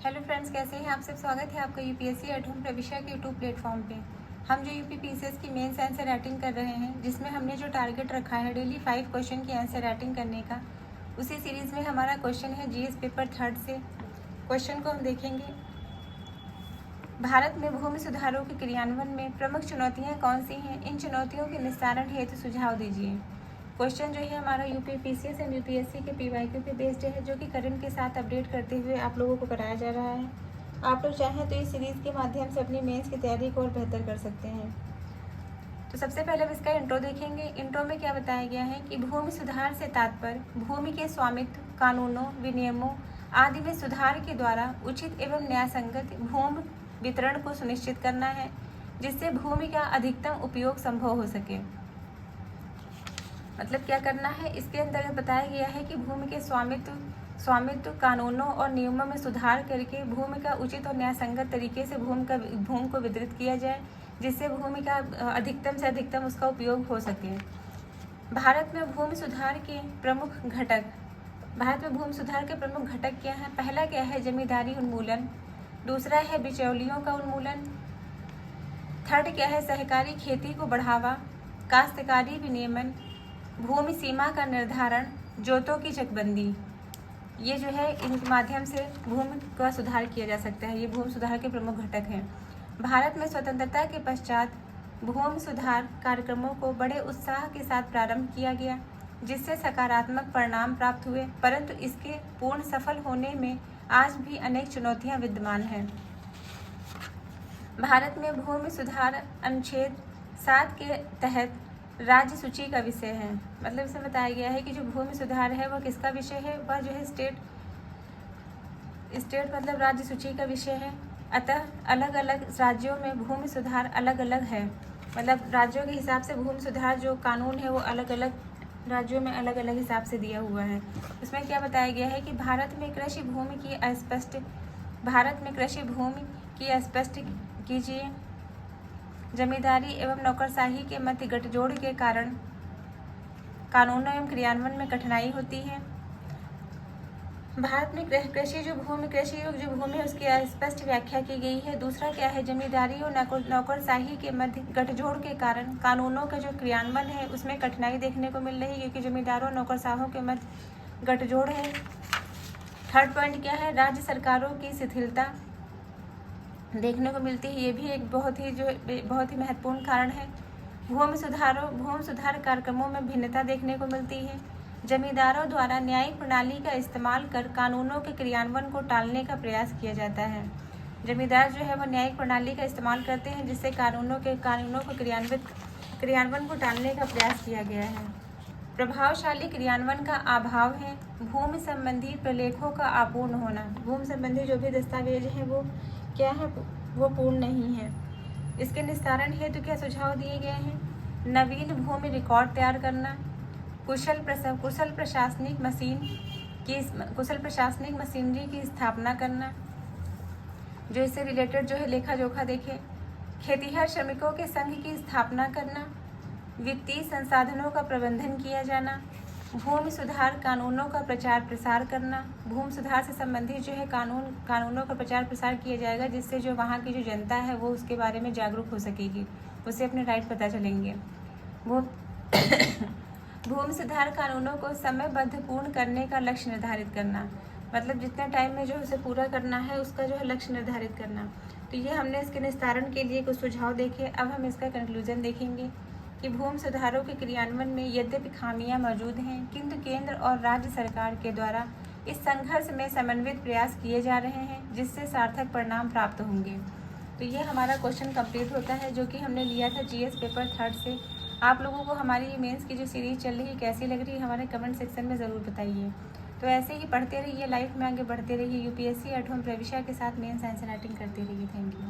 Hello friends, कैसे हैं आप सब। स्वागत है आपका यूपीएससी एट होम प्रविष्या के यूट्यूब प्लेटफॉर्म पे। हम जो यूपी पीसीएस की मेंस आंसर राइटिंग कर रहे हैं, जिसमें हमने जो टारगेट रखा है डेली 5 क्वेश्चन की आंसर राइटिंग करने का, उसी सीरीज़ में हमारा क्वेश्चन है जीएस पेपर 3 से। क्वेश्चन को हम देखेंगे। भारत में भूमि सुधारों के क्रियान्वयन में प्रमुख चुनौतियाँ कौन सी हैं? इन चुनौतियों के निस्तारण हेतु सुझाव दीजिए। क्वेश्चन जो है हमारा यूपी पीसीएस एंड यूपीएससी के पीवाईक्यू पे बेस्ड है, जो कि करंट के साथ अपडेट करते हुए आप लोगों को कराया जा रहा है। आप लोग चाहें तो इस सीरीज़ के माध्यम से अपनी मेंस की तैयारी को और बेहतर कर सकते हैं। तो सबसे पहले हम इसका इंट्रो देखेंगे। इंट्रो में क्या बताया गया है कि भूमि सुधार से तात्पर्य भूमि के स्वामित्व, कानूनों, विनियमों आदि में सुधार के द्वारा उचित एवं न्यायसंगत भूमि वितरण को सुनिश्चित करना है, जिससे भूमि का अधिकतम उपयोग संभव हो सके। मतलब क्या करना है, इसके अंतर्गत बताया गया है कि भूमि के स्वामित्व कानूनों और नियमों में सुधार करके भूमि का उचित और न्यायसंगत तरीके से भूमि को वितरित किया जाए, जिससे भूमि का अधिकतम से अधिकतम उसका उपयोग हो सके। भारत में भूमि सुधार के प्रमुख घटक क्या हैं? पहला क्या है? जमींदारी उन्मूलन। दूसरा है बिचौलियों का उन्मूलन। थर्ड क्या है? सहकारी खेती को बढ़ावा, काश्तकारी विनियमन, भूमि सीमा का निर्धारण, जोतों की चकबंदी। ये जो है इनके माध्यम से भूमि का सुधार किया जा सकता है। ये भूमि सुधार के प्रमुख घटक हैं। भारत में स्वतंत्रता के पश्चात भूमि सुधार कार्यक्रमों को बड़े उत्साह के साथ प्रारंभ किया गया, जिससे सकारात्मक परिणाम प्राप्त हुए, परंतु इसके पूर्ण सफल होने में आज भी अनेक चुनौतियां विद्यमान हैं। भारत में भूमि सुधार अनुच्छेद 7 के तहत राज्य सूची का विषय है। मतलब इसमें बताया गया है कि जो भूमि सुधार है वह किसका विषय है? वह जो है स्टेट मतलब राज्य सूची का विषय है। अतः अलग अलग राज्यों में भूमि सुधार अलग अलग है। मतलब राज्यों के हिसाब से भूमि सुधार जो कानून है वो अलग अलग राज्यों में अलग अलग हिसाब से दिया हुआ है। इसमें क्या बताया गया है कि भारत में कृषि भूमि की अस्पष्ट कीजिए। जमींदारी एवं नौकरशाही के मध्य गठजोड़ के कारण कानूनों एवं क्रियान्वयन में कठिनाई होती है। भारत में कृषि योग्य जो भूमि है उसकी स्पष्ट व्याख्या की गई है। दूसरा क्या है? जमींदारी और नौकरशाही के मध्य गठजोड़ के कारण कानूनों का जो क्रियान्वयन है उसमें कठिनाई देखने को मिल रही है, क्योंकि जमींदारों और नौकरशाहों के मध्य गठजोड़ है। थर्ड पॉइंट क्या है? राज्य सरकारों की शिथिलता देखने को मिलती है। ये भी एक बहुत ही महत्वपूर्ण कारण है। भूमि सुधार कार्यक्रमों में भिन्नता देखने को मिलती है। जमींदारों द्वारा न्यायिक प्रणाली का इस्तेमाल कर कानूनों के क्रियान्वयन को टालने का प्रयास किया जाता है। जमींदार जो है वो न्यायिक प्रणाली का इस्तेमाल करते हैं, जिससे कानूनों को क्रियान्वयन को टालने का प्रयास किया गया है। प्रभावशाली क्रियान्वयन का अभाव है। भूमि संबंधी प्रलेखों का अपूर्ण होना। भूमि संबंधी जो भी दस्तावेज हैं वो क्या है? वो पूर्ण नहीं है। इसके निस्तारण हेतु क्या सुझाव दिए गए हैं? नवीन भूमि रिकॉर्ड तैयार करना, कुशल प्रशासनिक मशीनरी की स्थापना करना, जो इससे रिलेटेड जो है लेखा जोखा देखे। खेतिहर श्रमिकों के संघ की स्थापना करना, वित्तीय संसाधनों का प्रबंधन किया जाना, भूमि सुधार कानूनों का प्रचार प्रसार करना। भूमि सुधार से संबंधित जो है कानूनों का प्रचार प्रसार किया जाएगा, जिससे जो वहाँ की जो जनता है वो उसके बारे में जागरूक हो सकेगी, उसे अपने राइट पता चलेंगे। भूमि सुधार कानूनों को समयबद्ध पूर्ण करने का लक्ष्य निर्धारित करना। मतलब जितने टाइम में जो उसे पूरा करना है उसका जो है लक्ष्य निर्धारित करना। तो ये हमने इसके निस्तारण के लिए कुछ सुझाव देखे। अब हम इसका कंक्लूजन देखेंगे कि भूमि सुधारों के क्रियान्वयन में यद्यपि खामियां मौजूद हैं, किंतु केंद्र और राज्य सरकार के द्वारा इस संघर्ष में समन्वित प्रयास किए जा रहे हैं, जिससे सार्थक परिणाम प्राप्त होंगे। तो ये हमारा क्वेश्चन कंप्लीट होता है, जो कि हमने लिया था जीएस पेपर 3 से। आप लोगों को हमारी ये मेंस की जो सीरीज़ चल रही है कैसी लग रही है, हमारे कमेंट सेक्शन में ज़रूर बताइए। तो ऐसे ही पढ़ते रहिए, लाइफ में आगे बढ़ते रहिए, यूपीएससी एट होम प्रविष्या के साथ मेंस आंसर राइटिंग करते रहिए। Thank you.